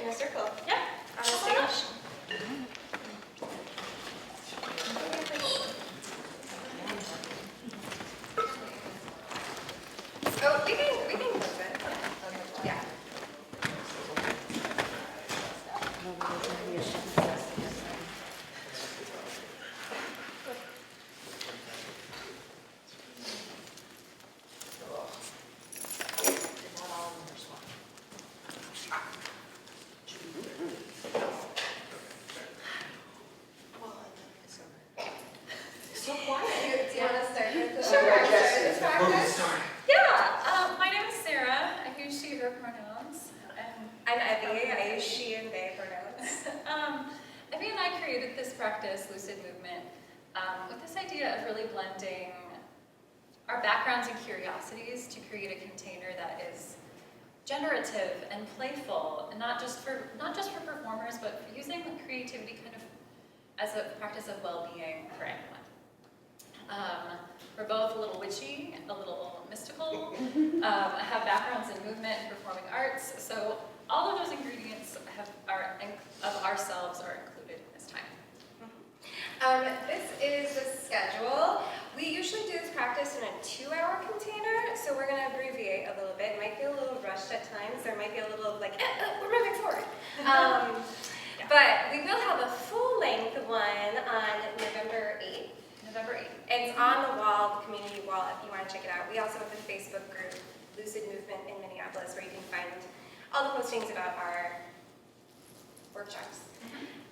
in a circle. Yeah. On the stage. Oh, we can move it. Yeah. So quiet. Do you want to start with the Sure. this practice? Yeah, my name is Sarah. I use she, her pronouns. And I'm Evie. I use she and they pronouns. Evie and I created this practice, Lucid movement, with this idea of really blending our backgrounds and curiosities to create a container that is generative and playful, and not just for performers, but for using creativity kind of as a practice of well-being for anyone. We're both a little witchy, a little mystical, have backgrounds in movement and performing arts, so all of those ingredients of ourselves are included in this time. This is the schedule. We usually do this practice in a 2-hour container, so we're going to abbreviate a little bit. It might feel a little rushed at times. There might be a little like, we're moving forward. But we will have a full-length one on November 8th. November 8th. And it's on the wall, the community wall, if you want to check it out. We also have the Facebook group, Lucid Movement in Minneapolis, where you can find all the postings about our workshops.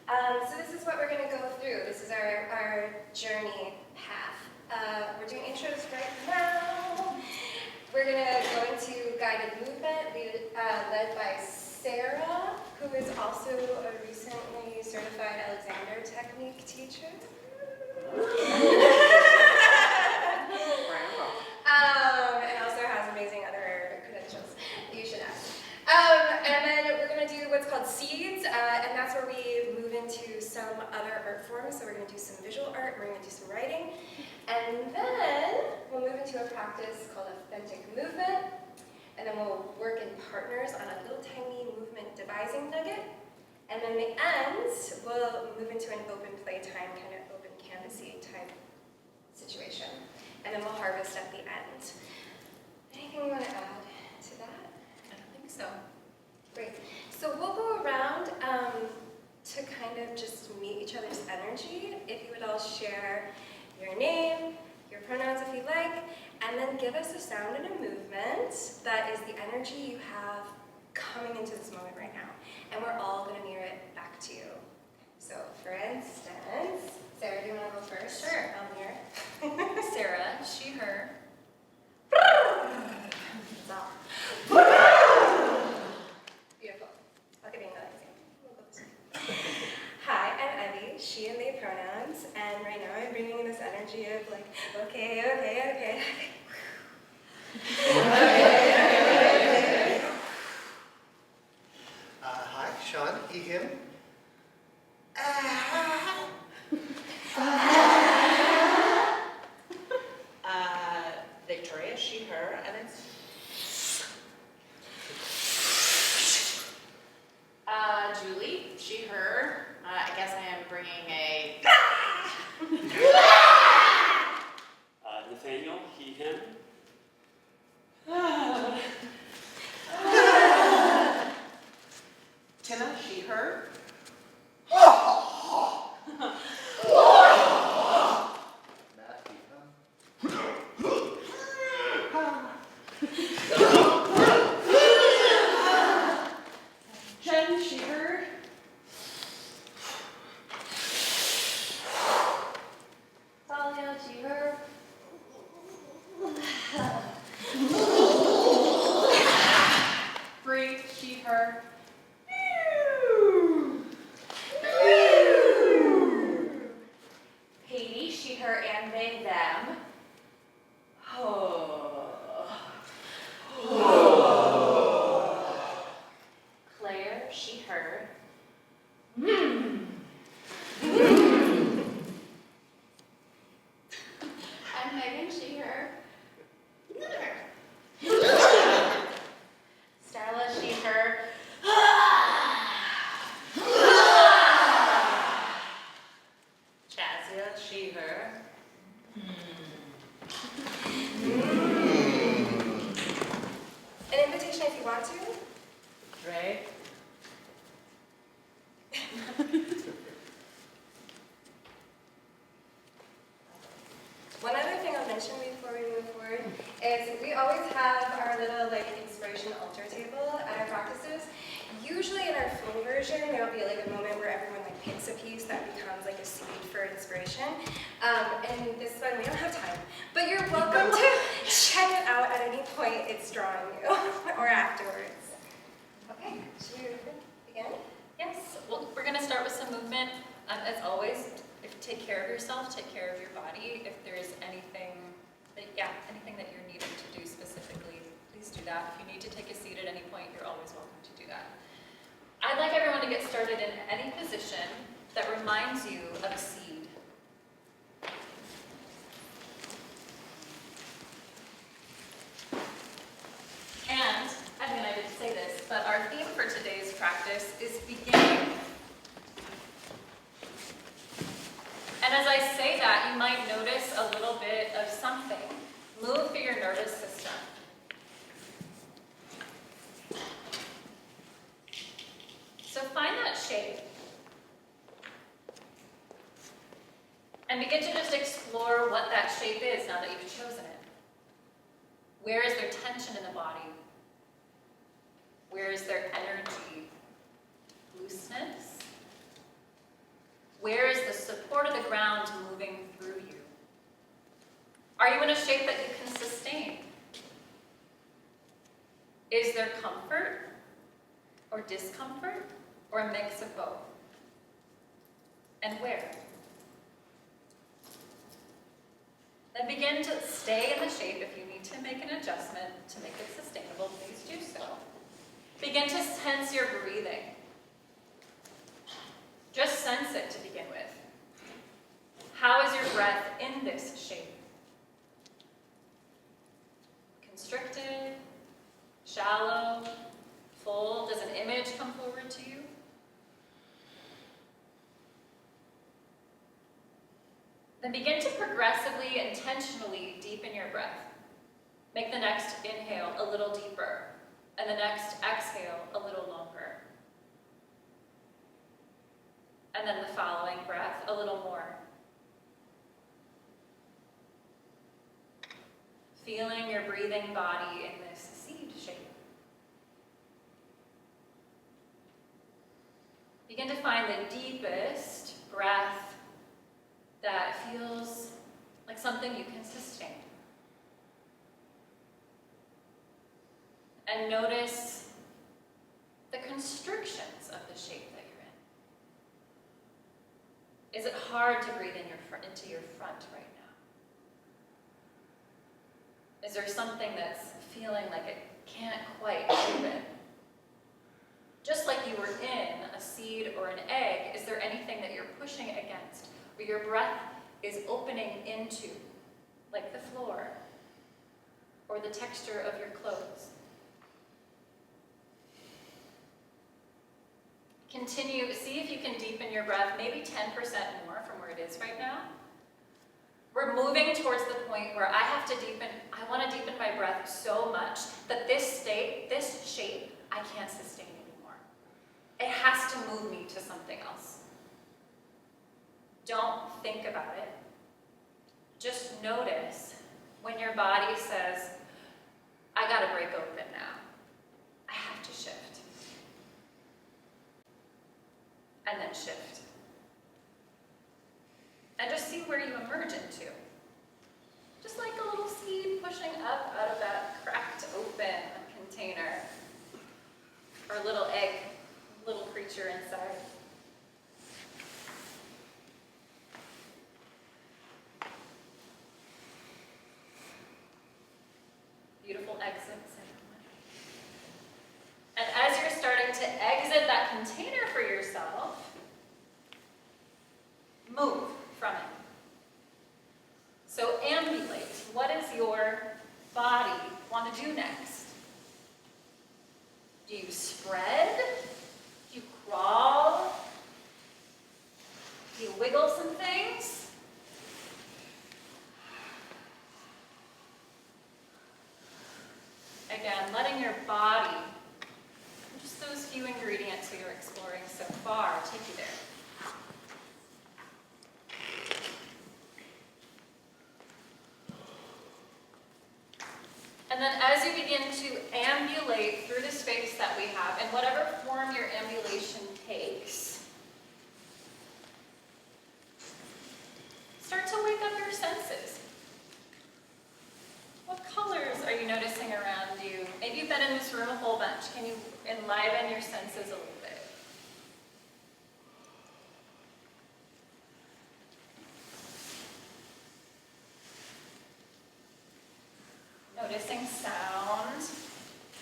So this is what we're going to go through. This is our journey path. We're doing intros right now. We're going to go into guided movement led by Sarah, who is also a recently certified Alexander technique teacher. And also has amazing other credentials you should ask. And then we're going to do what's called seeds, and that's where we move into some other art forms. So we're going to do some visual art, we're going to do some writing, and then we'll move into a practice called authentic movement, and then we'll work in partners on a little tiny movement devising nugget, and then the end, we'll move into an open playtime, kind of open canvasy type situation, and then we'll harvest at the end. Anything you want to add to that? I don't think so. Great. So we'll go around to kind of just meet each other's energy. If you would all share your name, your pronouns if you like, and then give us a sound and a movement that is the energy you have coming into this moment right now. And we're all going to mirror it back to you. So for instance, Sarah, do you want to go first? Sure. I'll mirror. Sarah, she, her. Beautiful. I'll give you another example. Hi, I'm Evie, she and they pronouns, and right now I'm bringing in this energy of like, okay. Hi, Sean, he, him. Victoria, she, her, and it's Julie, she, her. I guess I am bringing a Nathaniel, he, him. Tina, she, her. Jen, she, her. she, her. An invitation if you want to. Right? One other thing I'll mention before we move forward is we always have our little inspiration altar table at our practices. Usually in our full version, there'll be a moment where everyone picks a piece that becomes a seed for inspiration. And this one we don't have time, but you're welcome to check it out at any point it's drawing you or afterwards. Okay, should we begin? Yes, well, we're going to start with some movement. As always, take care of yourself, take care of your body. If there is anything that you're needing to do specifically, please do that. If you need to take a seat at any point, you're always welcome to do that. I'd like everyone to get started in any position that reminds you of a seed. And, I didn't say this, but our theme for today's practice is beginning. And as I say that, you might notice a little bit of something move through your nervous system. So find that shape. And begin to just explore what that shape is now that you've chosen it. Where is there tension in the body? Where is there energy? Looseness? Where is the support of the ground moving through you? Are you in a shape that you can sustain? Is there comfort or discomfort or a mix of both? And where? Then begin to stay in the shape. If you need to make an adjustment to make it sustainable, please do so. Begin to sense your breathing. Just sense it to begin with. How is your breath in this shape? Constricted, shallow, full? Does an image come forward to you? Then begin to progressively, intentionally deepen your breath. Make the next inhale a little deeper, and the next exhale a little longer. And then the following breath a little more. Feeling your breathing body in this seed shape. Begin to find the deepest breath that feels like something you can sustain. And notice the constrictions of the shape that you're in. Is it hard to breathe into your front right now? Is there something that's feeling like it can't quite open? Just like you were in a seed or an egg, is there anything that you're pushing against, where your breath is opening into, like the floor or the texture of your clothes? Continue, see if you can deepen your breath, maybe 10% more from where it is right now. We're moving towards the point where I want to deepen my breath so much that this shape, I can't sustain anymore. It has to move me to something else. Don't think about it. Just notice when your body says, I gotta break open now. I have to shift. And then shift. And just see where you emerge into. Just like a little seed pushing up out of that cracked open container. Or little egg, little creature inside. Beautiful exits. And as you're starting to exit that container for yourself, move from it. So ambulate. What does your body want to do next? Do you spread? Do you crawl? Do you wiggle some things? And then as you begin to ambulate through the space that we have, and whatever form your ambulation takes, start to wake up your senses. What colors are you noticing around you? Maybe you've been in this room a whole bunch. Can you enliven your senses a little bit? Noticing sound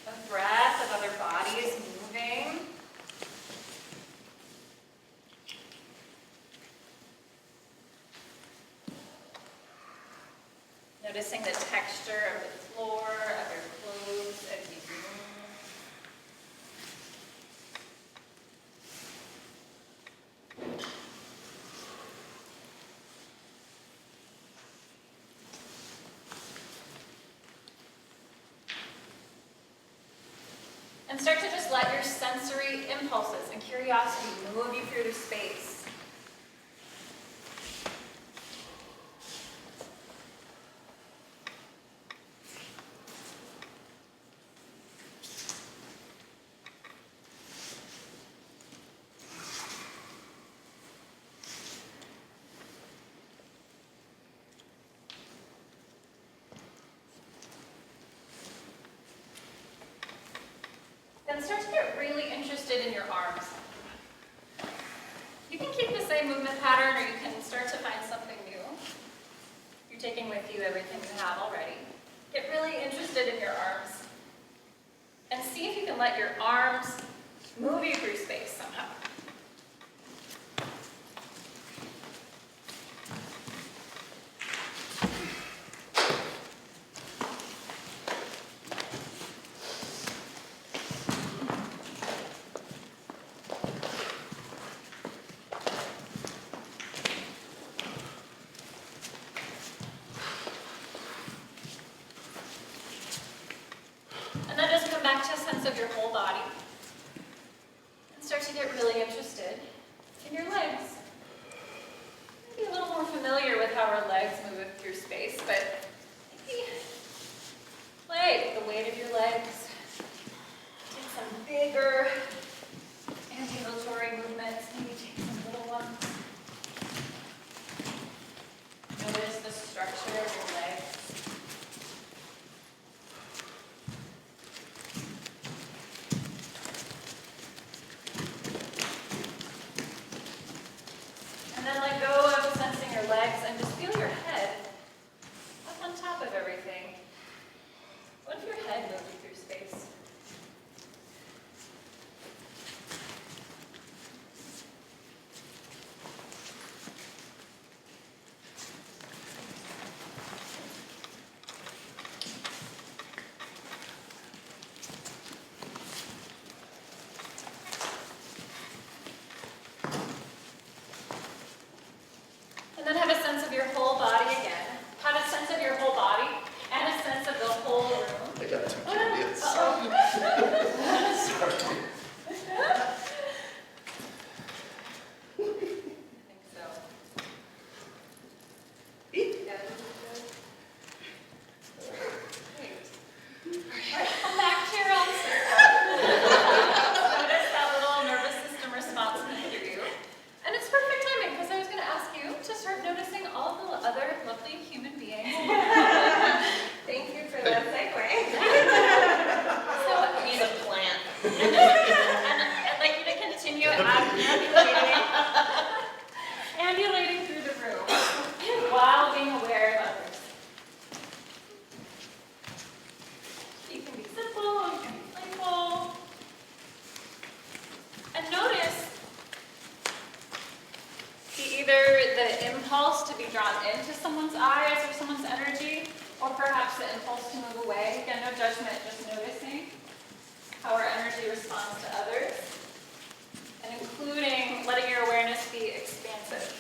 of breath, of other bodies moving. Noticing the texture of the floor, of your clothes as you move. And start to just let your sensory impulses and curiosity move you through the space. Then start to get really interested in your arms. You can keep the same movement pattern, or you can start to find something new. You're taking with you everything you have already. Get really interested in your arms. And see if you can let your arms move you through space somehow. And then just come back to a sense of your whole body. And start to get really interested in your legs. Maybe a little more familiar with how our legs move through space, but maybe play with the weight of your legs. Take some bigger ambulatory movements, maybe take some little ones. Notice the structure of your legs. And then let go of sensing your legs and just feel your head up on top of everything. What if your head moved you through space? And then have a sense of your whole body again. Have a sense of your whole body and a sense of the whole room. I got 2 candidates. Sorry. I think so. Great. Come back to your own system. Notice that little nervous system response coming through you. And it's perfect timing because I was going to ask you to start noticing all the other lovely human beings. Thank you for that segue. So He's a plant. and I'd like you to continue ambulating through the room while being aware of others. You can be simple, you can be playful. And notice either the impulse to be drawn into someone's eyes or someone's energy, or perhaps the impulse to move away. Again, no judgment, just noticing how our energy responds to others, and including letting your awareness be expansive.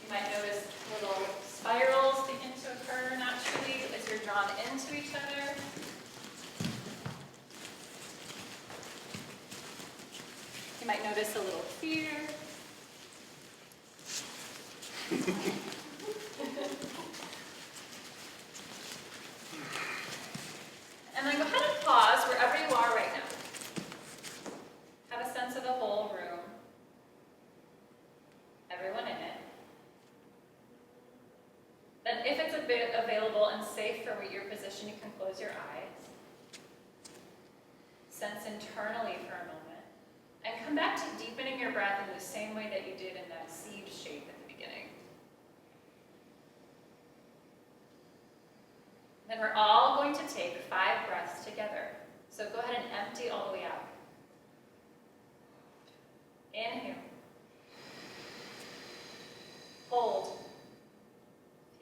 You might notice little spirals begin to occur naturally as you're drawn into each other. You might notice a little fear. if it's a bit available and safe for your position, you can close your eyes. Sense internally for a moment. And come back to deepening your breath in the same way that you did in that seed shape at the beginning. Then we're all going to take 5 breaths together. So go ahead and empty all the way out. Inhale. Hold.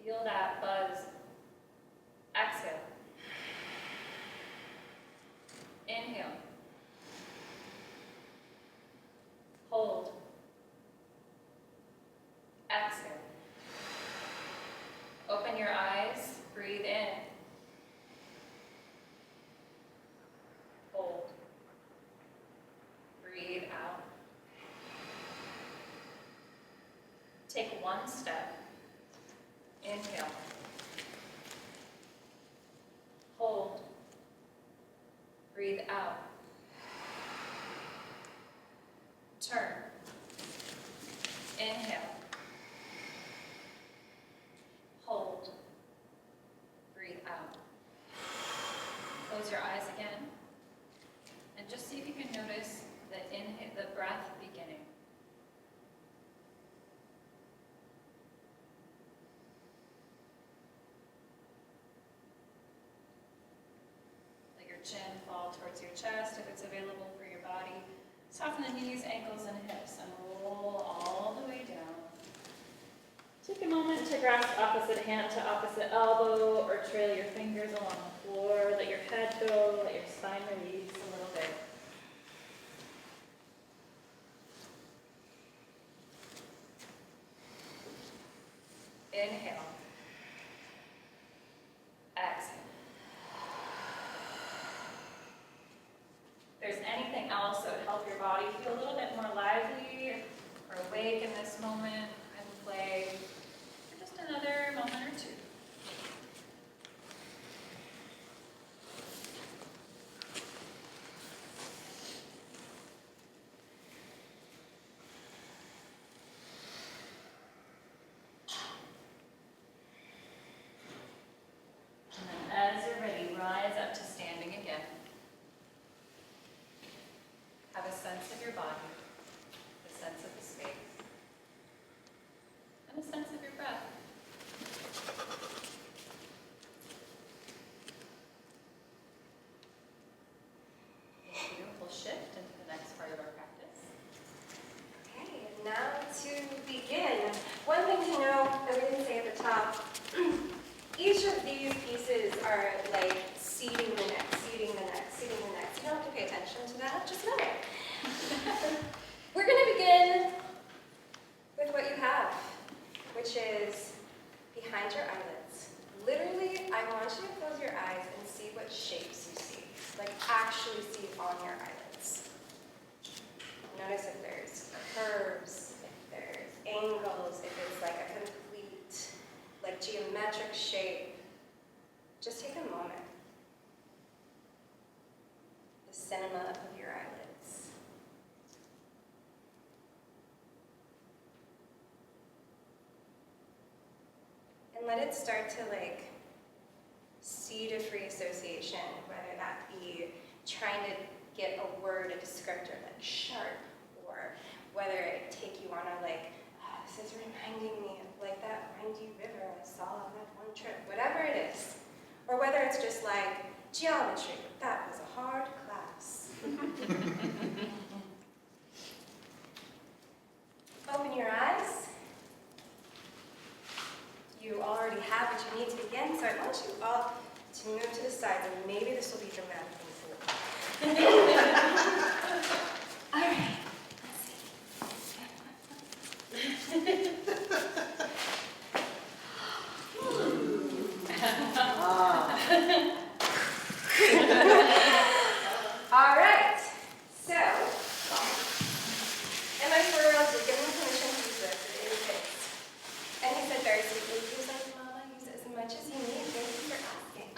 Feel that buzz. Exhale. Inhale. Hold. Exhale. Open your eyes. Breathe in. Hold. Breathe out. Take 1 step. Inhale. Hold. Breathe out. Turn. Inhale. Hold. Breathe out. Close your eyes again. And just see if you can notice the breath beginning. Let your chin fall towards your chest if it's available for your body. Soften the knees, ankles, and hips, and roll all the way down. Take a moment to grasp opposite hand to opposite elbow, or trail your fingers along the floor. Let your head go, let your spine release a little bit. Inhale. Exhale. If there's anything else that would help your body feel a little bit more lively or awake in this moment, I will play for just another moment or two. And then as you're ready, rise up to standing again. Have a sense of your body, a sense of the space, and a sense of your breath. Thank you. We'll shift into the next part of our practice. Okay, now to begin. One thing to know that we didn't say at the top, each of these pieces are like seeding the next, seeding the next, seeding the next. You don't have to pay attention to that, just know it. We're going to begin with what you have, which is behind your eyelids. Literally, I want you to close your eyes and see what shapes you see. Like actually see on your eyelids. Notice if there's curves, if there's angles, if it's like a complete, like geometric shape. Just take a moment. The cinema of your eyelids. And let it start to like seed a free association, whether that be trying to get a word, a descriptor like sharp, or whether it take you on a like, oh, this is reminding me of like that windy river I saw on that one trip, whatever it is. Or whether it's just like geometry, that was a hard class. Open your eyes. You already have what you need to begin, so I want you all to move to the sides, and maybe this will be dramatic and cool. All right, all right, so, am I for real? Just give him permission to use this. It is his. And he said very sweetly, he was like, Mama, use it as much as you need. Thank you for asking.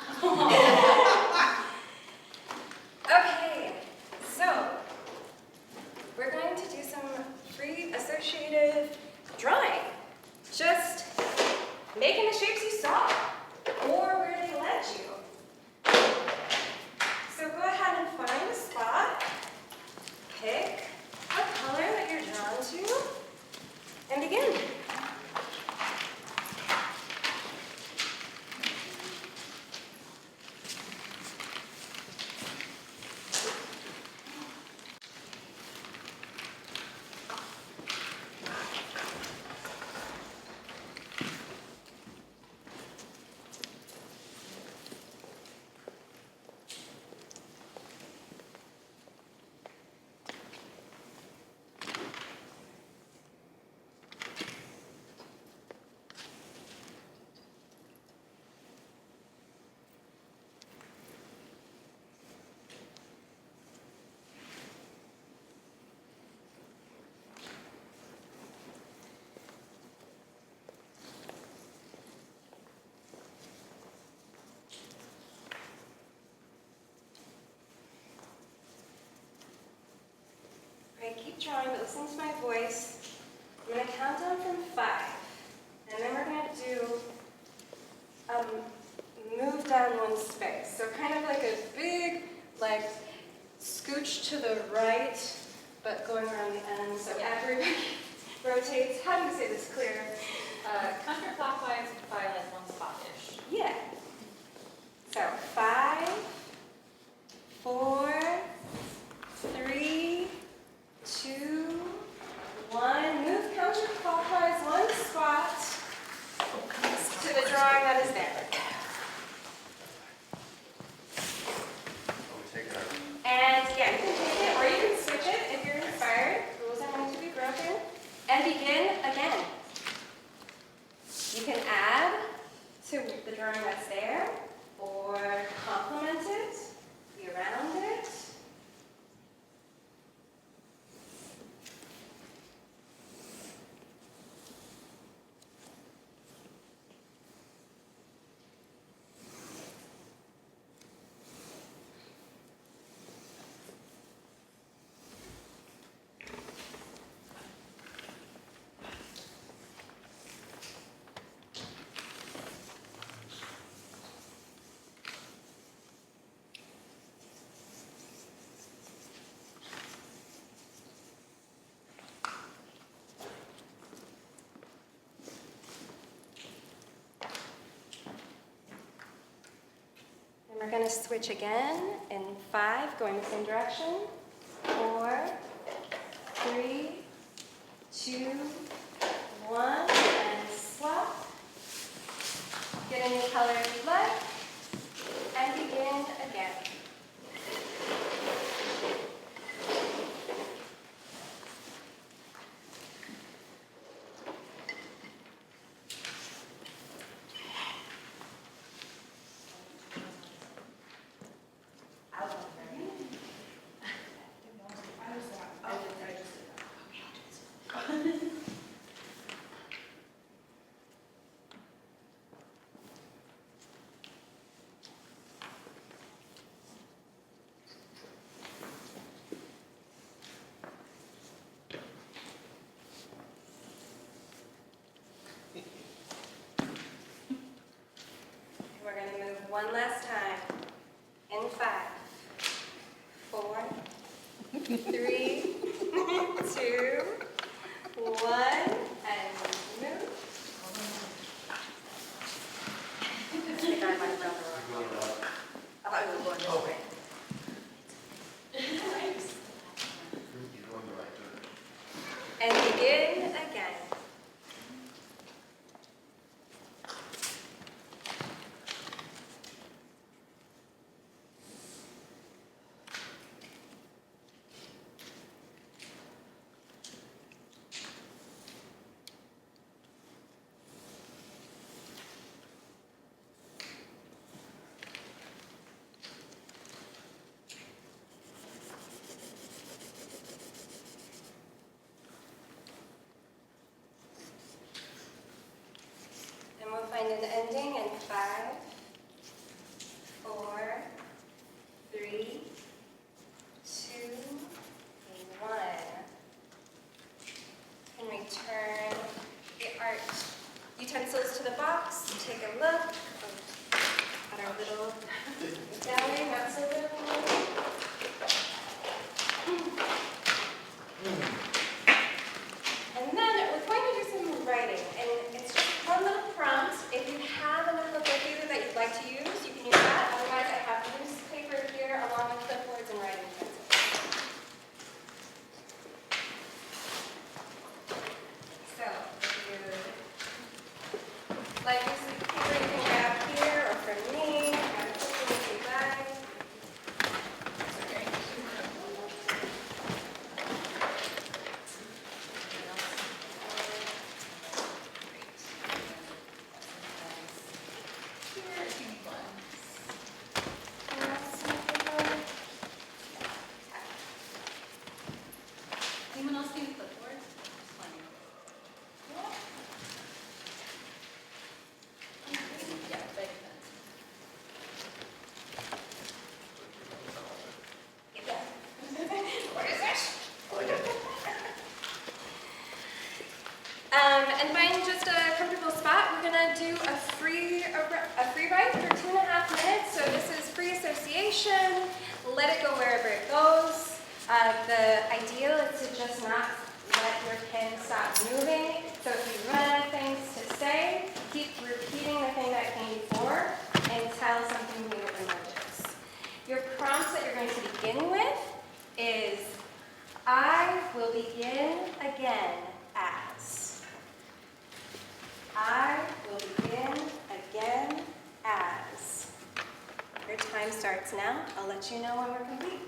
keep drawing, but listen to my voice. I'm gonna count down from 5, and then we're gonna do move down one space. So kind of like a big, like, scooch to the right, but going around the end, so everybody rotates. How do you say this clear? Counterclockwise by like one spot-ish. Yeah. So 5, 4, 3, 2, 1. Move counterclockwise one spot to the drawing that is there. And yeah, you can take it or you can switch it if you're inspired. Rules are meant to be broken. And begin again. You can add to the drawing that's there or complement it, be around it. We're going to switch again in 5, going the same direction. 4, 3, 2, 1, and swap. Get a new color if you'd like, and begin again. We're going to move one last time in 5, 4, 3, 2, 1, and move. I think I might have done the wrong one. I thought we were going this way. And begin again. And we'll find an ending in 5, 4, 3, 2, 1. And return the art utensils to the box. Take a look at our little gallery, not so little. And then we're going to do some writing, and it's just one little prompt. If you have a notebook with you that you'd like to use, you can use that. Otherwise, I have loose paper here along with clipboards and writing pencils. So, if you'd like this paper, you can grab here, or from me, grab a clipboard if you'd like. Anyone else need a clipboard? Plenty. Yeah, big pen. What is this? And find just a comfortable spot. We're gonna do a free write for 2.5 minutes. So this is free association. Let it go wherever it goes. The ideal is to just not let your pen stop moving. So if you run out of things to say, keep repeating the thing that came before until something new emerges. Your prompts that you're going to begin with is, I will begin again as. I will begin again as. Your time starts now. I'll let you know when we're complete.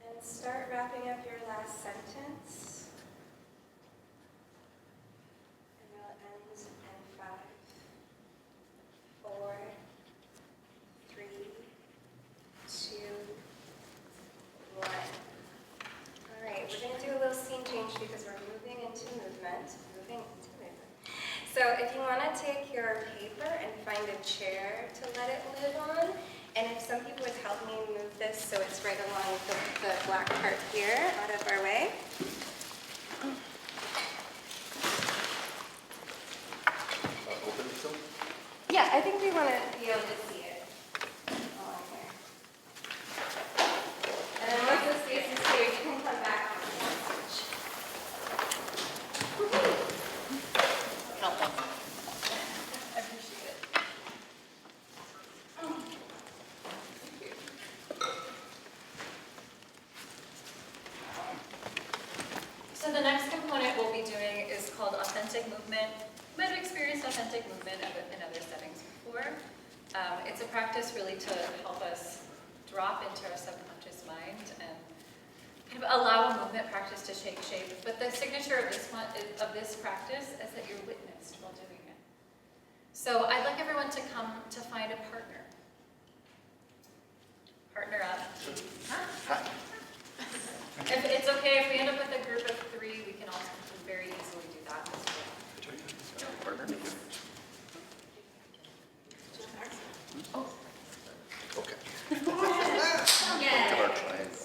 And start wrapping up your last sentence. And we'll end in 5, 4, 3, 2, 1. All right, we're going to do a little scene change because we're moving into movement. So if you want to take your paper and find a chair to let it live on, and if some people would help me move this so it's right along the black part here, out of our way. Open it some? Yeah, I think we want to be able to see it along here. And then once the space is clear, you can come back on the stage. I appreciate it. So the next component we'll be doing is called authentic movement. You might have experienced authentic movement in other settings before. It's a practice really to help us drop into our subconscious mind and kind of allow a movement practice to take shape. But the signature of this practice is that you're witnessed while doing it. So I'd like everyone to come to find a partner. Partner up. Huh? If it's okay if we end up with a group of 3, we can also very easily do that as well. Partner? Oh. Okay. Yeah. Our clients.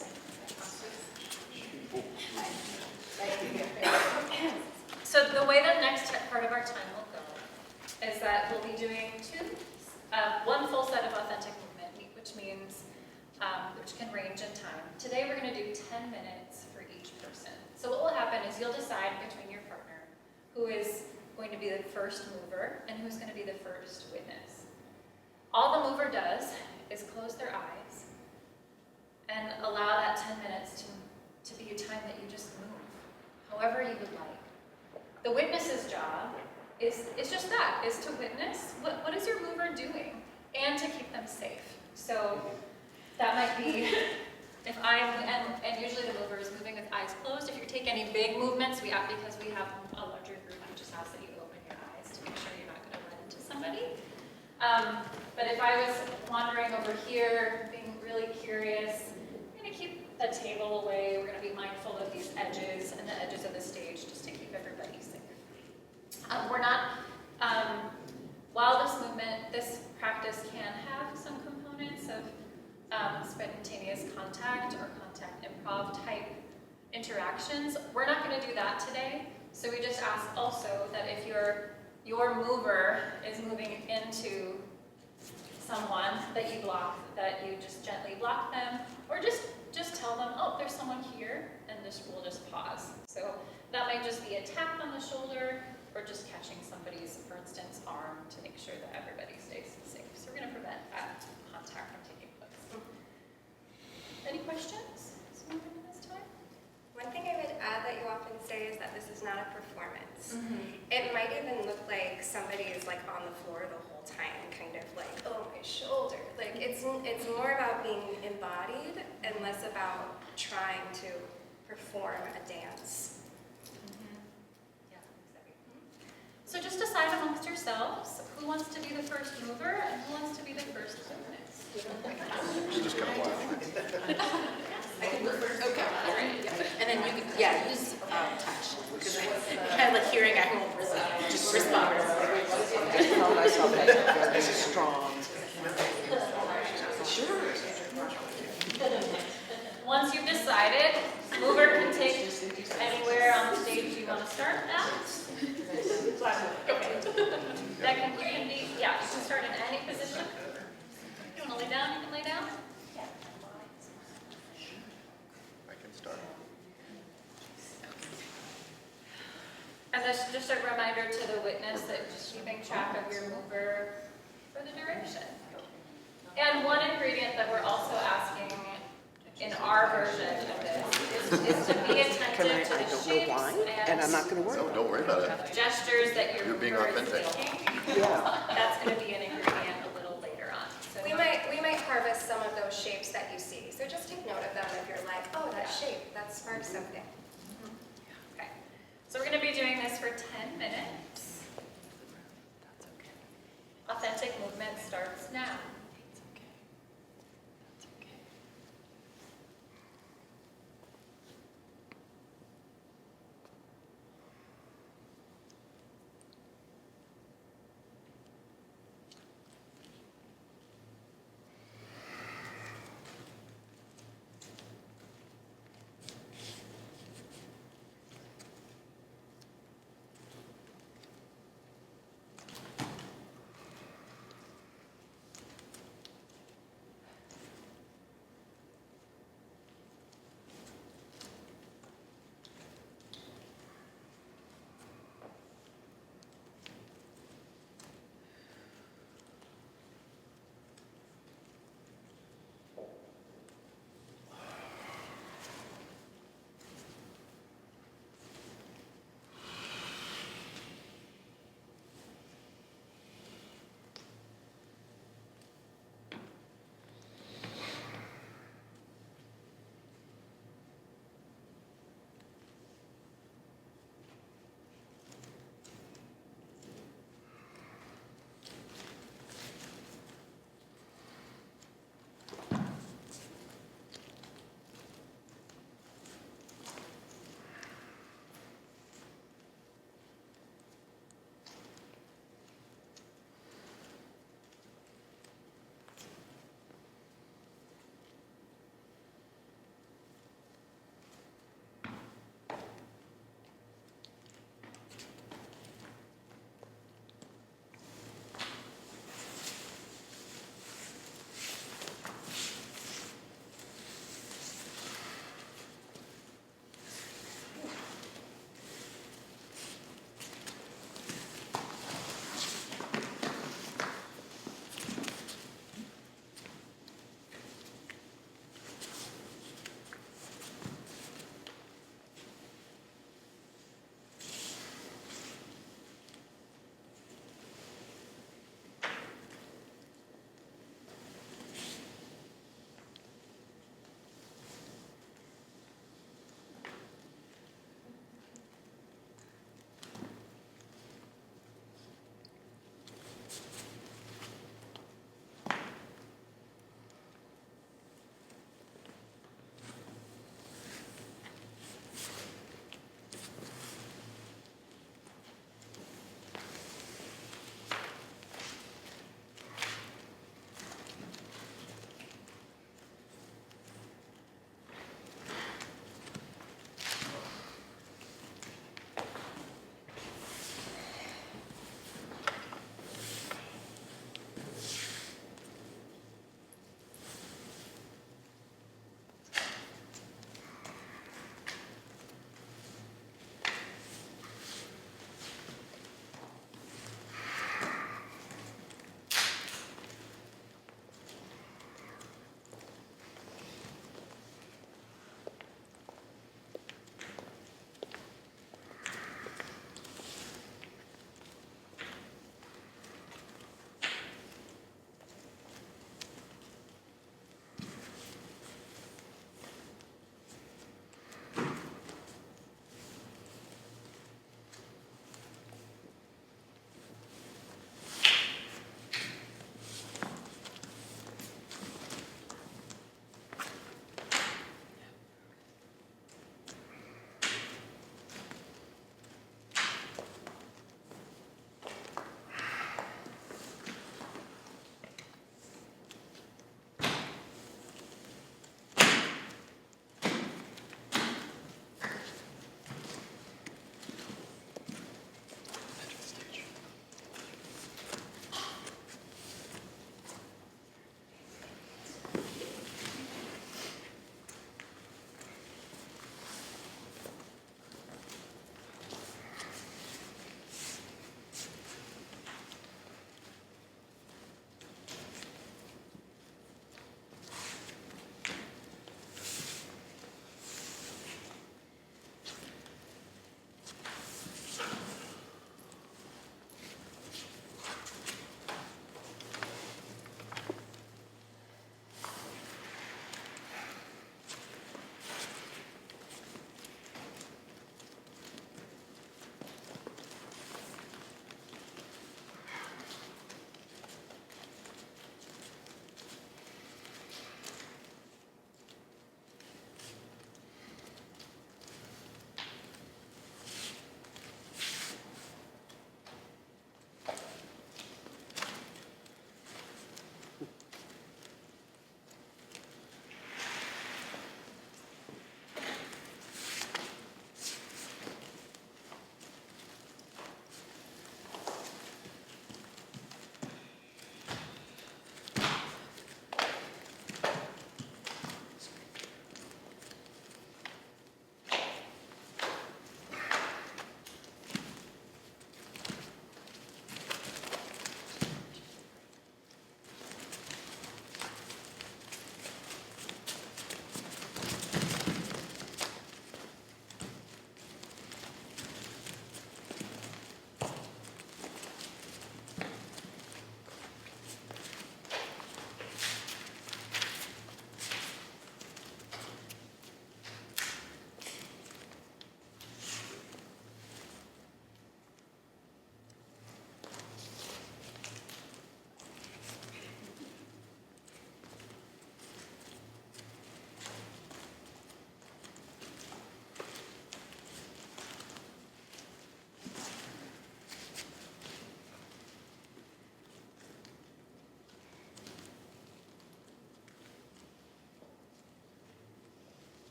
So the way the next part of our time will go is that we'll be doing one full set of authentic movement, which means which can range in time. Today we're going to do 10 minutes for each person. So what will happen is you'll decide between your partner who is going to be the first mover and who's going to be the first witness. All the mover does is close their eyes and allow that 10 minutes to be a time that you just move, however you would like. The witness's job is just that, is to witness what is your mover doing and to keep them safe. So that might be, if I'm, and usually the mover is moving with eyes closed. If you take any big movements, because we have a larger group, we just ask that you open your eyes to make sure you're not going to run into somebody. But if I was wandering over here, being really curious, I'm going to keep the table away. We're going to be mindful of these edges and the edges of the stage just to keep everybody safe. We're not, while this practice can have some components of spontaneous contact or contact improv type interactions, we're not going to do that today. So we just ask also that if your mover is moving into someone that you block, that you just gently block them, or just tell them, oh, there's someone here, and we'll just pause. So that might just be a tap on the shoulder, or just catching somebody's, for instance, arm to make sure that everybody stays safe. So we're going to prevent that contact from taking place. Any questions? In this time? One thing I would add that you often say is that this is not a performance. It might even look like somebody is like on the floor the whole time, kind of like, oh, my shoulder. Like it's more about being embodied and less about trying to perform a dance. So just decide amongst yourselves who wants to be the first mover and who wants to be the first witness. She's just gonna watch. I can move first. Okay, all right. And then you can, use touch. Because I kind of like hearing, I won't really just respond. I found myself very strong. Sure. Once you've decided, mover can take anywhere on the stage you want to start at. Okay. That can be, you can start in any position. You want to lay down, you can lay down. I can start. And that's just a reminder to the witness that just keeping track of your mover for the duration. And one ingredient that we're also asking in our version of this is to be attentive to I the don't shapes know why, and I'm not going to worry No, about don't worry about it. gestures that your You're being mover is authentic. making. it. Yeah. That's going to be an ingredient a little later on. So We might harvest some of those shapes that you see. So just take note of them if you're like, oh, that shape, that sparks something. Okay. So we're going to be doing this for 10 minutes. Authentic movement starts now.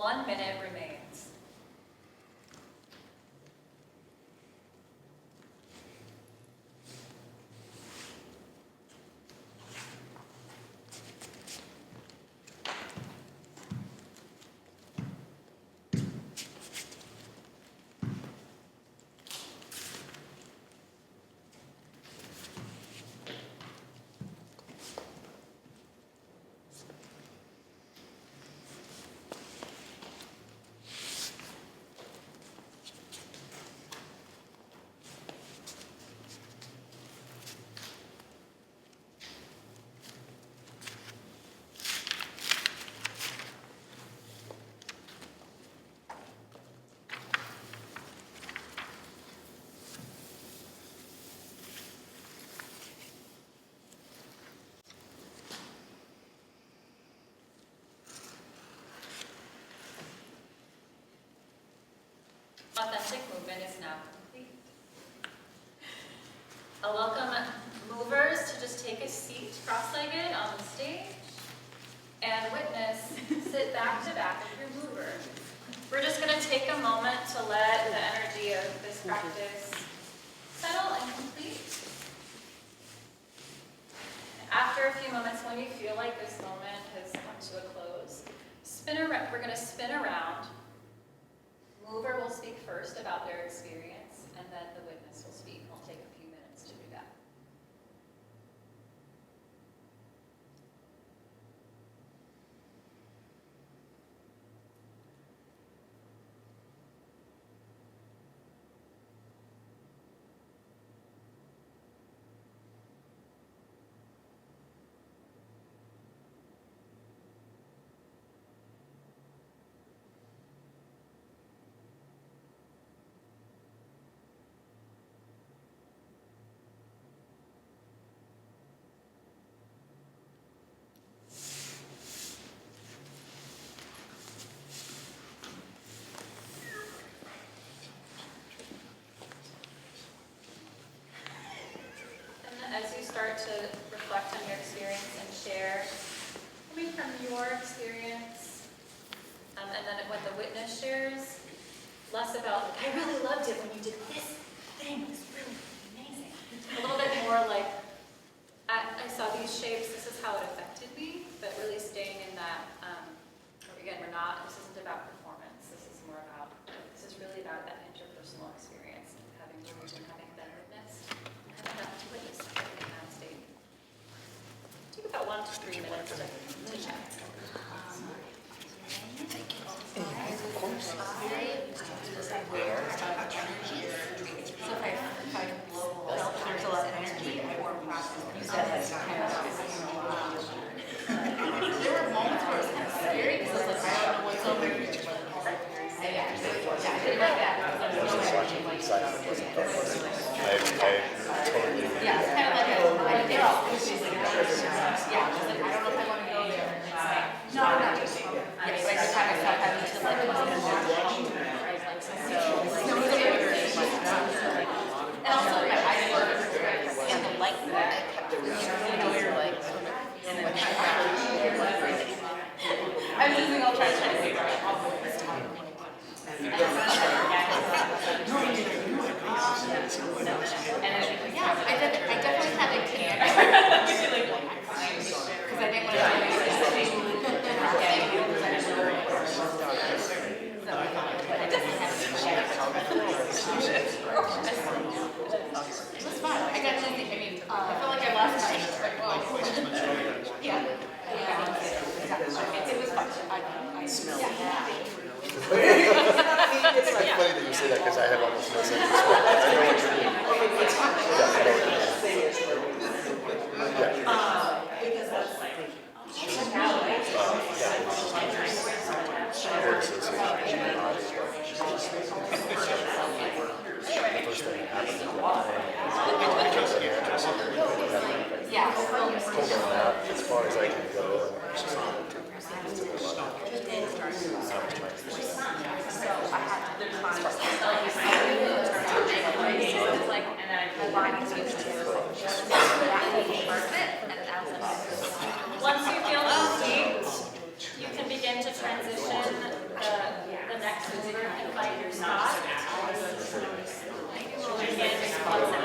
1 minute remains. Authentic movement is now complete. I'll welcome movers to just take a seat cross-legged on the stage, and witness sit back to back with your mover. We're just going to take a moment to let the energy of this practice settle and complete. After a few moments, when you feel like this moment has come to a close, we're going to spin around. Mover will speak first about their experience, and then the witness will speak. We'll take a few minutes to do that. As you start to reflect on your experience and share, coming from your experience, and then what the witness shares, less about, like, I really loved it when you did this thing, it was really amazing. A little bit more like, I saw these shapes, this is how it affected me, but really staying in that, again, this isn't about performance, this is more about, this is really about that interpersonal experience, and having moved and having been witnessed. Take about 1 to 3 minutes to chat. So if I felt there's a lot of energy, I wore you said like kind of there were moments where it was kind of scary because I was like, I don't know what's over here. I didn't like that. I totally agree. Yeah, it's kind of like they're all pushes like yeah, I was like, I don't know if I want to go there. No, I'm not just yeah, but I just find myself having to like and also my eyes were and the light kept it really like and then I was losing all trying to figure out how this time. And then yeah, I definitely had a can. Because I didn't want to do anything. So I definitely had it was fun. I got to think, I felt like I lost my yeah. It was fun. I smelled it. It's not funny that you say that because I have almost no sense of smell. I know what you mean. Yeah, I know what you mean. Because that's like word association. The first thing that happened yeah. told them that as far as I can go. Once you feel complete, you can begin to transition the the next Zuber can find your spot. Again, response and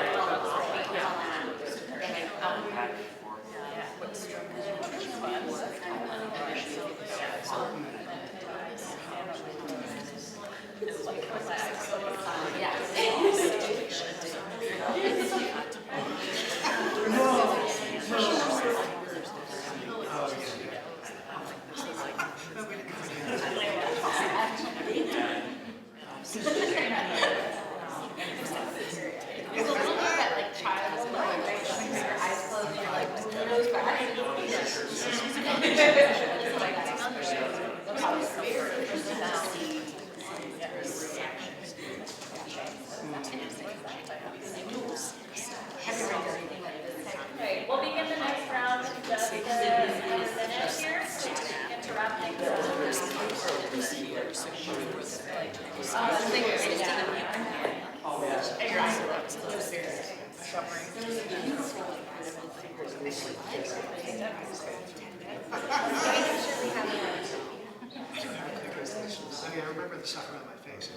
There's a little bit of that like child's play, right? Your eyes closed and you're like, nose back. It's like that. Okay, we'll begin the next round in just a minute here, so we can get to wrap things I mean, I remember the stuff around my face.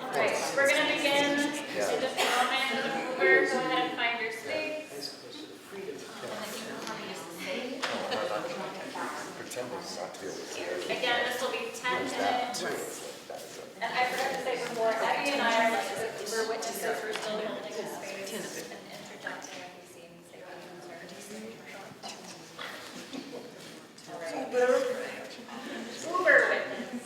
Alright, we're going to begin in just a moment. Uber, go ahead and find your space. Pretend not to be able to see it. Again, this will be 10 minutes. And I forgot to say before, Evie and I are like the Uber witnesses. We're still holding the space and interjecting if we see any safety concerns. Uber witness.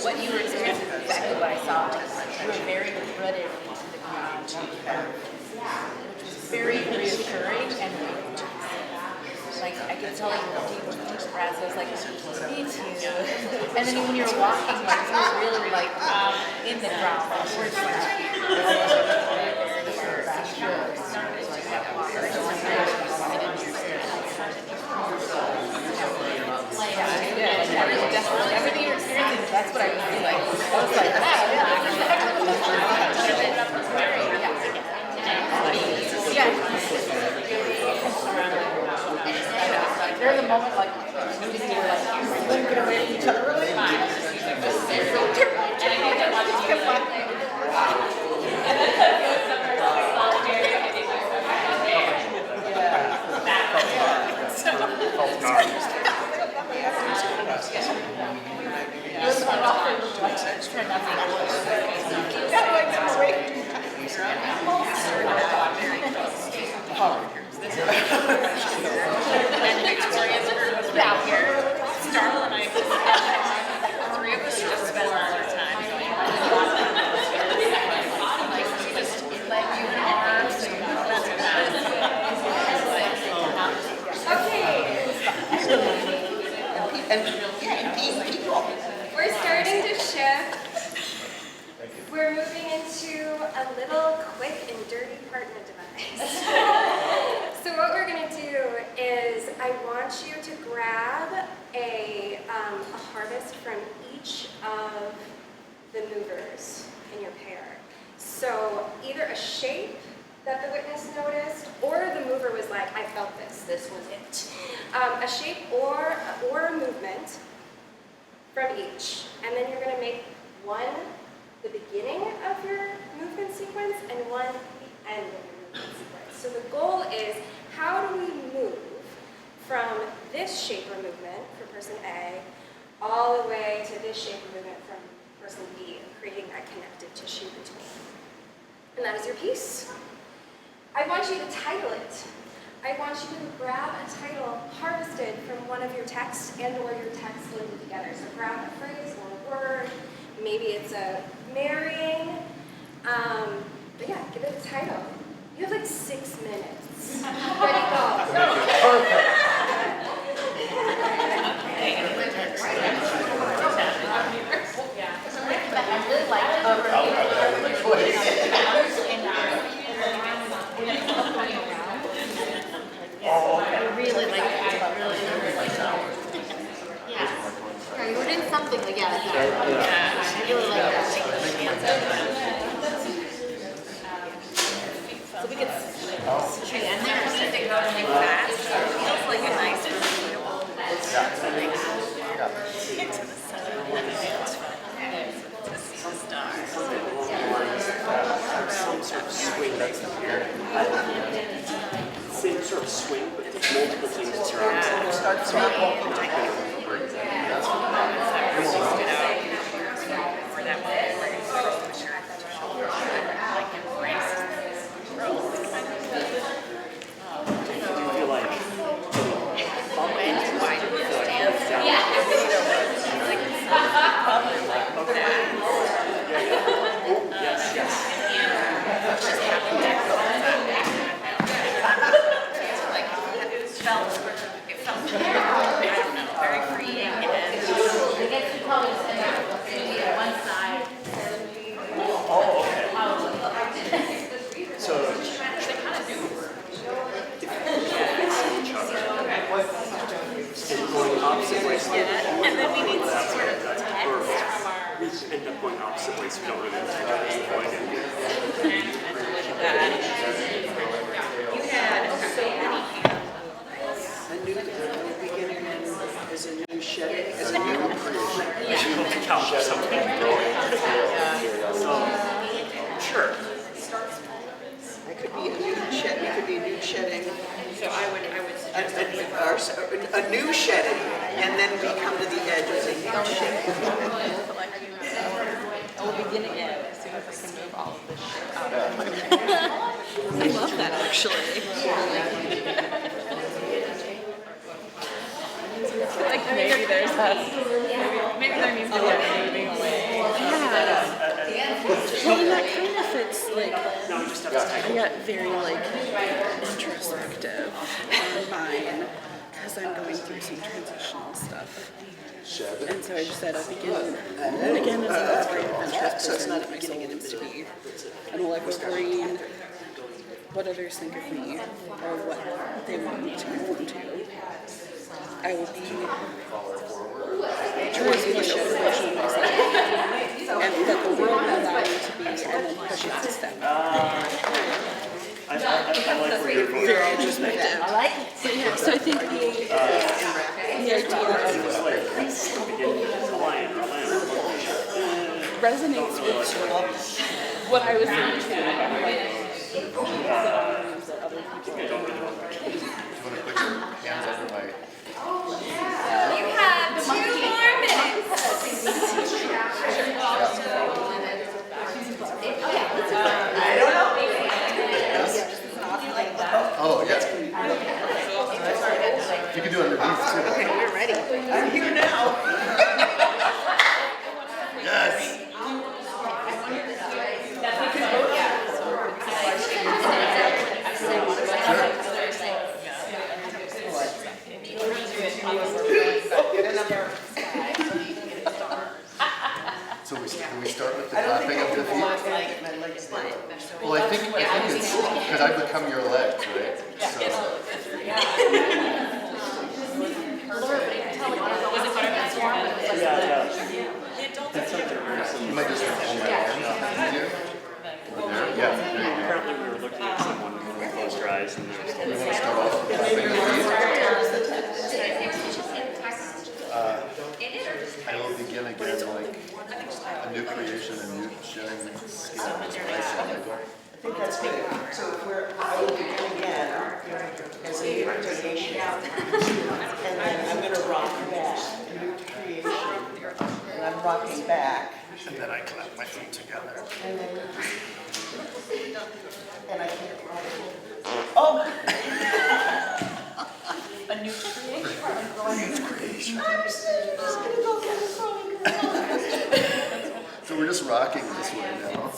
what you were experiencing is exactly what I saw. You were very rooted into the community, which was very reassuring and like I could tell you were deep with each breath. So I was like, me too. And then when you were walking, like you were really like in the ground. We're just everything you're experiencing, that's what I was feeling. I was like, there's a moment like we were like get away from each other really We're starting to shift. We're moving into a little quick and dirty partner device. So what we're going to do is I want you to grab a harvest from each of the movers in your pair. So either a shape that the witness noticed, or the mover was like, I felt this was it. A shape or a movement from each. And then you're going to make one the beginning of your movement sequence and one the end of your movement sequence. So the goal is, how do we move from this shape or movement for person A all the way to this shape or movement from person B, creating that connective tissue between. And that is your piece. I want you to title it. I want you to grab a title harvested from one of your texts and or your text linked together. So grab a phrase or a word. Maybe it's a marrying. But yeah, give it a title. You have like 6 minutes. Ready, go. Perfect. I really like you were doing something like I really like that. So we could end there or something really fast. It feels like a nice repeatable into the sun to see the stars. Some sort of swing that's here. Same sort of swing, but multiple things throughout. And then we need some sort of text. We end up going opposite ways. We don't really understand the point. You had so many A new beginning is a new shedding, is a new creation. Couch or something. Sure. It could be a new shedding, it could be a new shedding. So I would suggest A new shedding, and then we come to the edge as a new shedding. we'll begin again as soon as I can move all of this shit out of my head. I love that actually. Like maybe there's that. Maybe there needs to be a moving away. Well, that kind of fits, like, I got very, like, introspective on mine, because I'm going through some transitional stuff. Shed. And so I just said I'd begin, and again, as a very adventurous person that my soul wants to be. And will I go green what others think of me, or what they want me to conform to. I will be true to the show version of myself, and that the world will allow me to be, and then push it to step. I like where you're going. Very introspective. I like it. So yeah, so I think the idea resonates with what I was thinking about, like, that other people You want to put your hands under my... You have 2 more minutes. Oh, yeah. You can do it underneath, too. Okay, we're ready. I'm here now. Yes! So can we start with the clapping of the feet? Well, I think it's because I've become your legs, right? So. You might just hold my arm here. Over there. Yeah, there you go. Apparently we were looking at someone when we closed our eyes and there was We want to start off with clapping of the feet. I will begin again like a new creation, a new sharing skill. I think that's good. So I will begin again as a new creation. And then I'm going to rock back, a new creation. And I'm rocking back. And then I clap my feet together. And then, and I can't rock. Oh! A new creation. So we're just rocking this way now.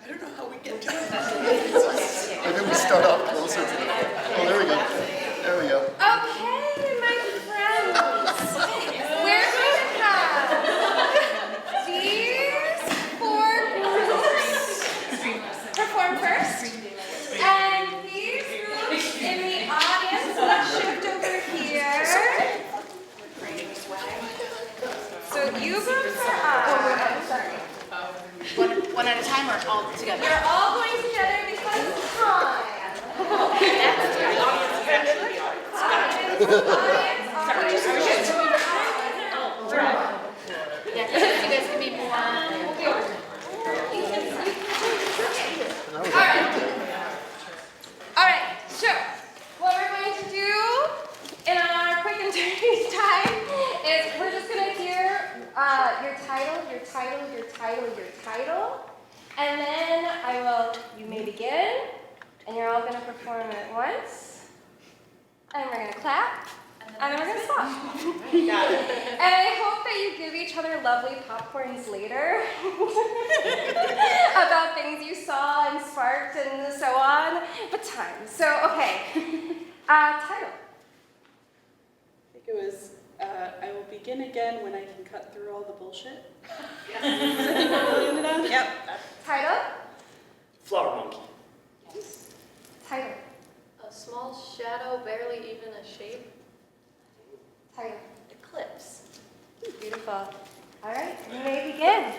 I don't know how we get to it. I think we start off closer to the... Oh, there we go. There we go. Okay, my friends. We're going to have these 4 groups perform first. And these groups in the audience, let's shift over here. So you groups are up. One at a time or all together? You're all going together because it's time. Yeah, you guys can be more. Alright, so what we're going to do in our quick and dirty time is we're just going to hear your title, your title, your title, your title, and then you may begin, and you're all going to perform at once, and we're going to clap, and then we're going to stop. And I hope that you give each other lovely popcorns later about things you saw and sparked and so on, but time. So, okay, title. I think it was, I will begin again when I can cut through all the bullshit. Yep. Title. Flower monkey. Title. A small shadow, barely even a shape. Title. Eclipse. Beautiful. All right, you may begin.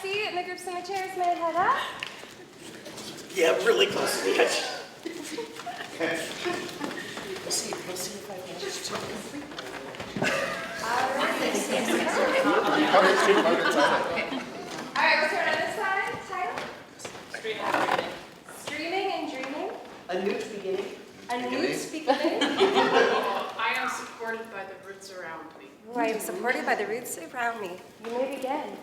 seat and the groups in the chairs may head up. Yeah, really close to the edge. We'll see if I manage to. All right, we'll start on this side. Title? Streaming and dreaming. A newt beginning. A newt beginning. I am supported by the roots around me. Oh, I am supported by the roots around me. You may begin.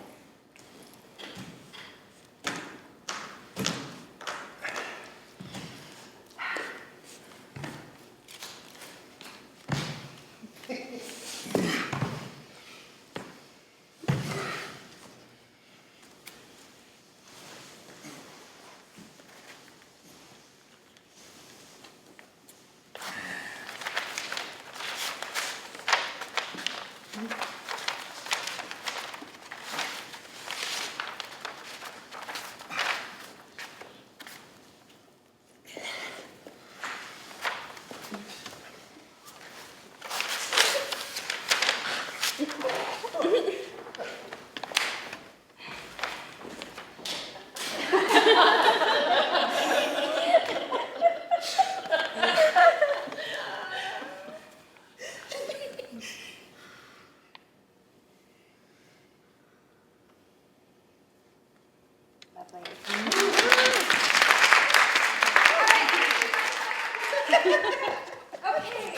Okay.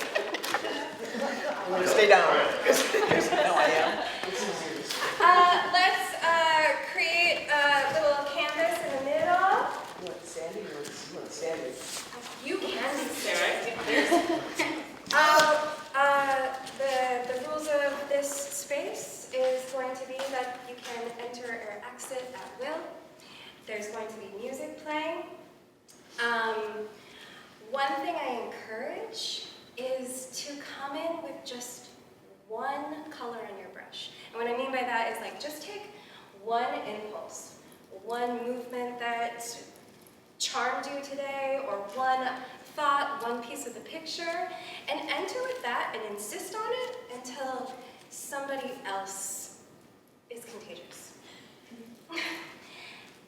I'm gonna stay down. No, I am. Let's create a little canvas in the middle. You want Sandy or you want Sandy? You can be Sarah. The rules of this space is going to be that you can enter or exit at will. There's going to be music playing. One thing I encourage is to come in with just one color on your brush. And what I mean by that is like just take one impulse, one movement that charmed you today, or one thought, one piece of the picture, and enter with that and insist on it until somebody else is contagious.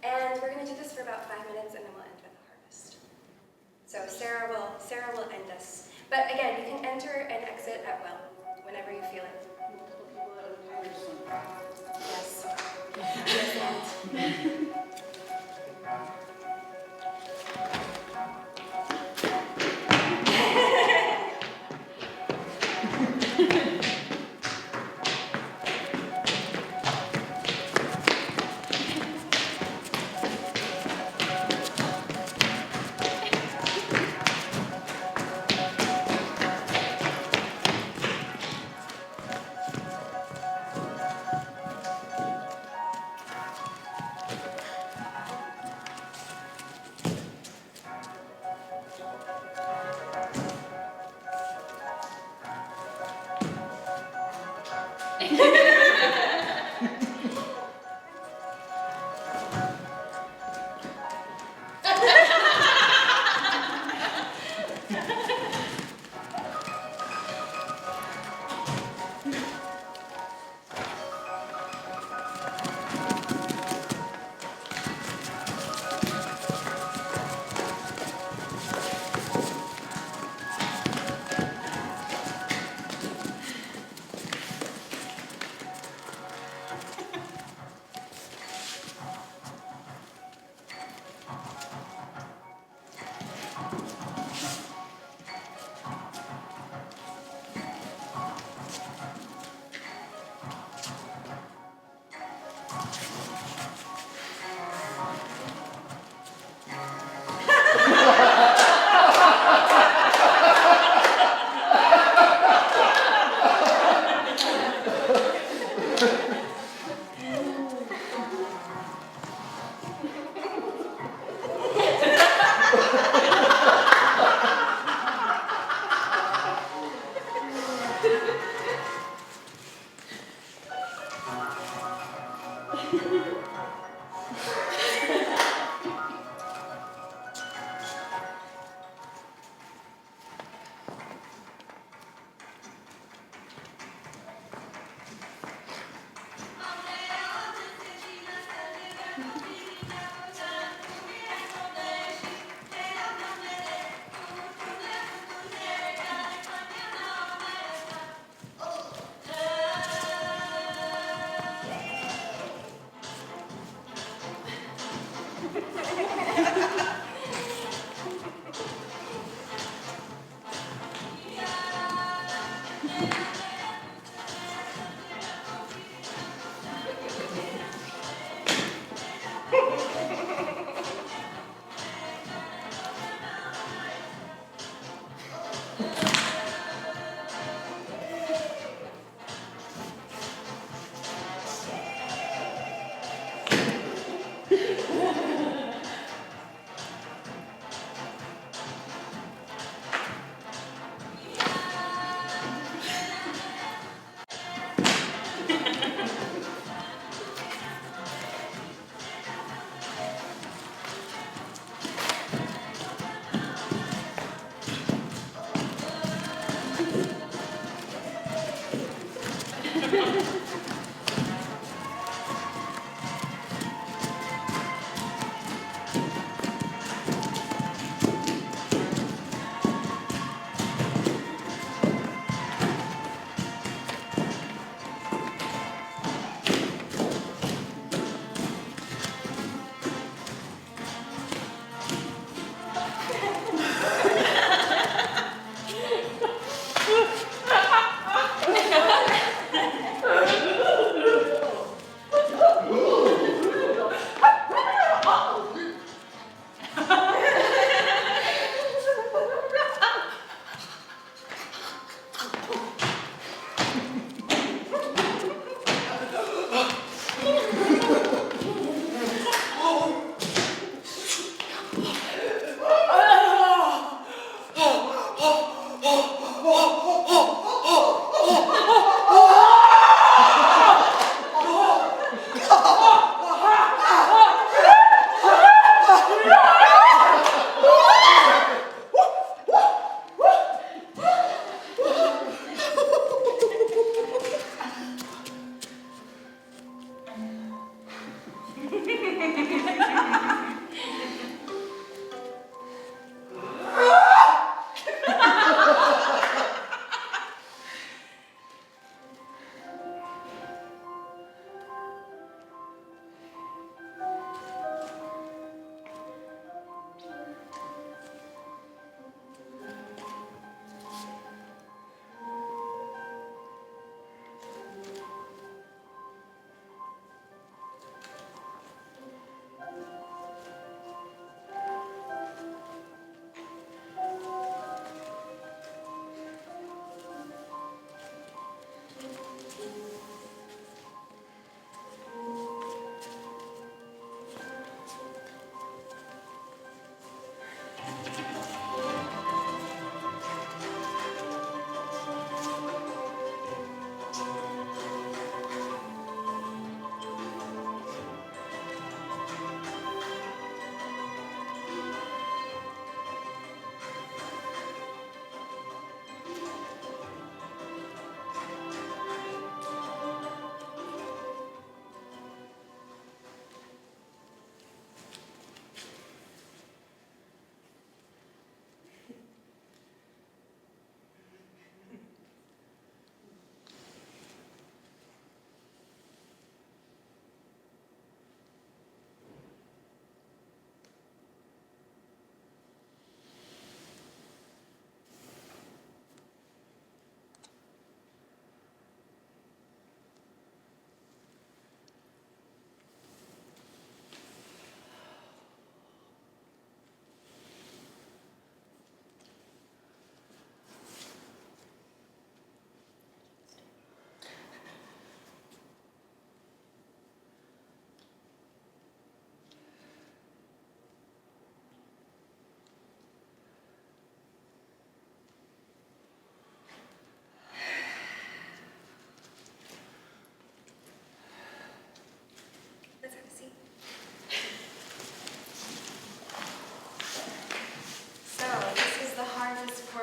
And we're going to do this for about 5 minutes, and then we'll end with a harvest. So Sarah will end us. But again, you can enter and exit at will, whenever you feel it. Yes. Yes,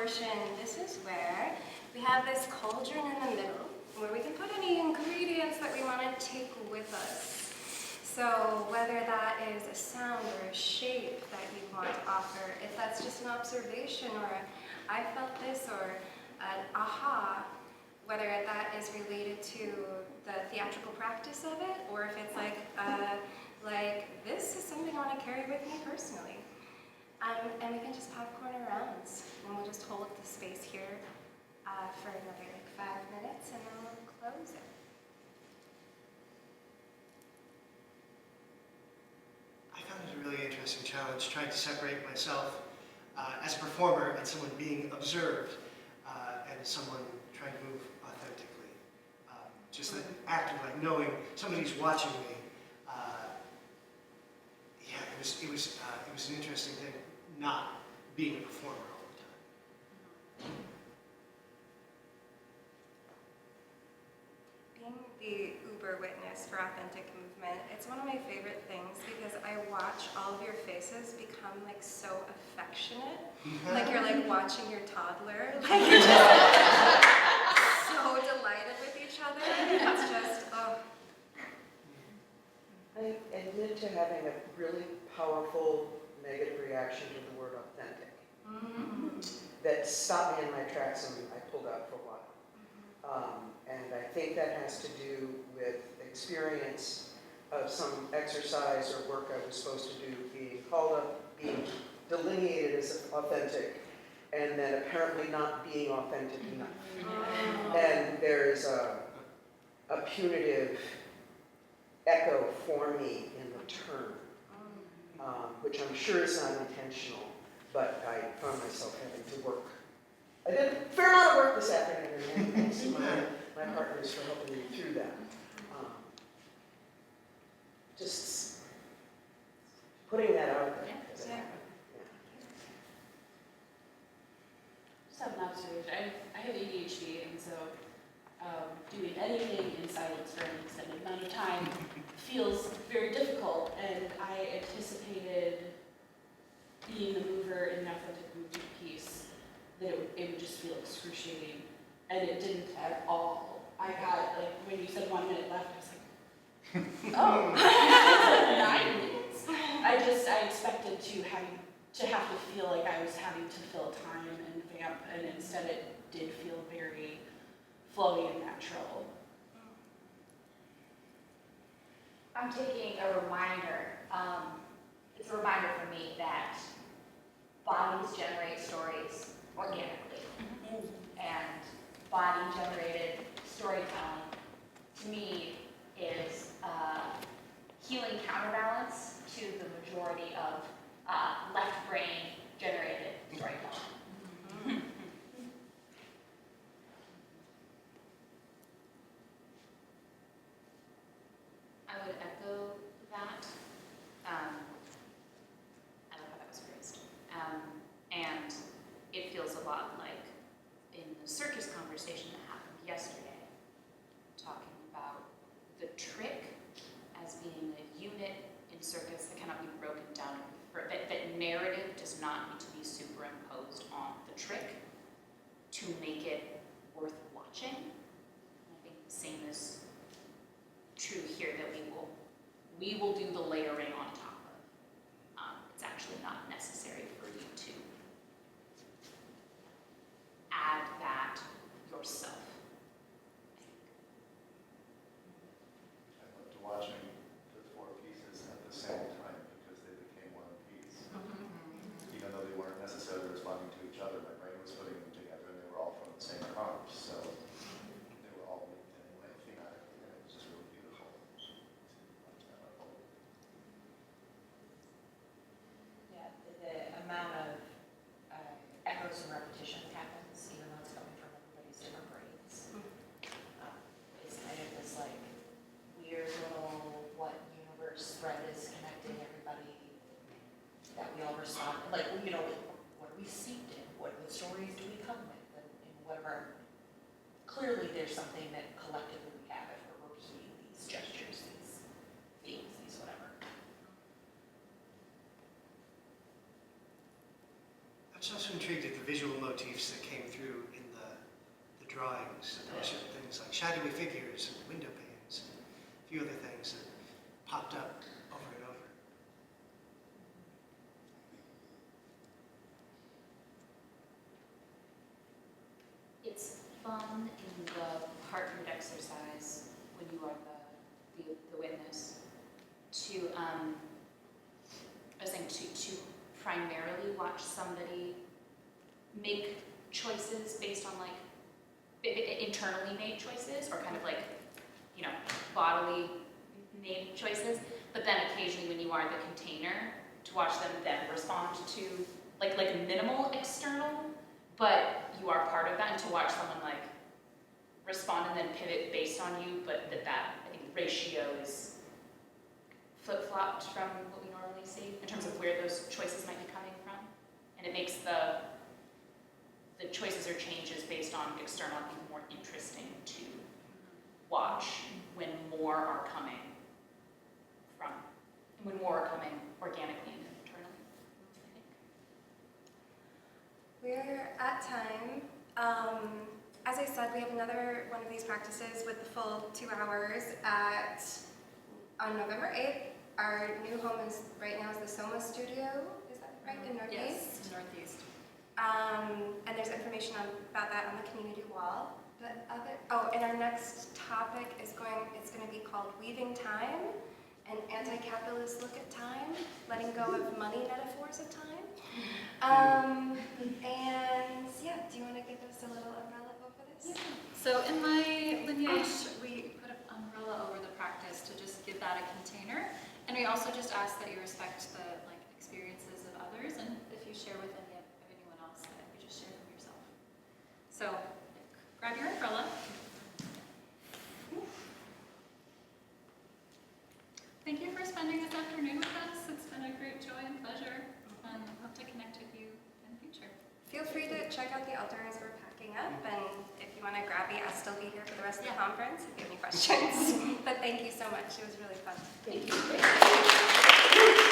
portion, this is where we have this cauldron in the middle where we can put any ingredients that we want to take with us. So whether that is a sound or a shape that you want to offer, if that's just an observation or a, I felt this or an aha, whether that is related to the theatrical practice of it or if it's like this is something I want to carry with me personally. And we can just popcorn around and we'll just hold the space here for another like 5 minutes and then we'll close it. I found it a really interesting challenge, trying to separate myself as a performer and someone being observed and someone trying to move authentically. Just the act of like knowing somebody's watching me. Yeah, it was an interesting thing, not being a performer all the time. Being the Uber witness for authentic movement, it's one of my favorite things because I watch all of your faces become like so affectionate. Like you're like watching your toddler. Like you're just so delighted with each other. It's just, oh. I admit to having a really powerful negative reaction to the word authentic. That stopped me in my tracks and I pulled out for a while. And I think that has to do with experience of some exercise or work I was supposed to do, being called up, being delineated as authentic, and then apparently not being authentic enough. And there's a punitive echo for me in return, which I'm sure is not intentional, but I found myself having to work. I did a fair amount of work this afternoon, and thanks to my partners for helping me through that. Just putting that out there. Yeah. Just have an observation. I have ADHD, and so doing anything in silence for an extended amount of time feels very difficult. And I anticipated being the mover in an authentic movement piece, that it would just feel excruciating, and it didn't at all. I got, like, when you said 1 minute left, I was like, oh, 9 minutes? I expected to have to feel like I was having to fill time and vamp, and instead it did feel very flowy and natural. I'm taking a reminder. It's a reminder for me that bodies generate stories organically. And body-generated storytelling, to me, is healing counterbalance to the majority of left brain generated storytelling. I would echo that. I love how that was phrased. And it feels a lot like in the circus conversation that happened yesterday, talking about the trick as being a unit in circus that cannot be broken down, that narrative does not need to be superimposed on the trick to make it worth watching. And I think the same is true here, that we will do the layering on top of. It's actually not necessary for you to add that yourself. I loved watching the 4 pieces at the same time because they became one piece. Even though they weren't necessarily responding to each other, my brain was putting them together and they were all from the same prompt. So they were all linked in a way thematically, and it was just really beautiful. Yeah, the amount of echoes and repetition that happens, even though it's coming from everybody's different brains, is kind of this like weird little what universe thread is connecting everybody that we all respond. Like, you know, what are we steeped in? What stories do we come with? And whatever. Clearly, there's something that collectively we have if we're repeating these gestures, these themes, these whatever. I was also intrigued at the visual motifs that came through in the drawings. There were certain things like shadowy figures and window panes, a few other things that popped up over and over. It's fun in the partnered exercise when you are the witness to, I was saying to primarily watch somebody make choices based on like internally made choices or kind of like, you know, bodily made choices, but then occasionally when you are the container, to watch them then respond to like minimal external, but you are part of that, and to watch someone like respond and then pivot based on you, but that I think ratio is flip-flopped from what we normally see in terms of where those choices might be coming from, and it makes the choices or changes based on external, I think, more interesting to watch when more are coming from, when more are coming organically and internally, I think. We're at time. As I said, we have another one of these practices with the full 2 hours on November 8th. Our new home is right now is the Soma Studio. Is that right, in Northeast? Yes, Northeast. And there's information about that on the community wall. And our next topic is going to be called Weaving Time, an anti-capitalist look at time, letting go of money metaphors of time. And yeah, do you want to give us a little umbrella over this? Yeah. So in my lineage, we put an umbrella over the practice to just give that a container, and we also just ask that you respect the experiences of others, and if you share with anyone else, that you just share from yourself. So grab your umbrella. Thank you for spending this afternoon with us. It's been a great joy and pleasure, and I hope to connect with you in the future. Feel free to check out the altar as we're packing up, and if you want to grab me, I'll still be here for the rest of the conference if you have any questions. But thank you so much. It was really fun. Thank you.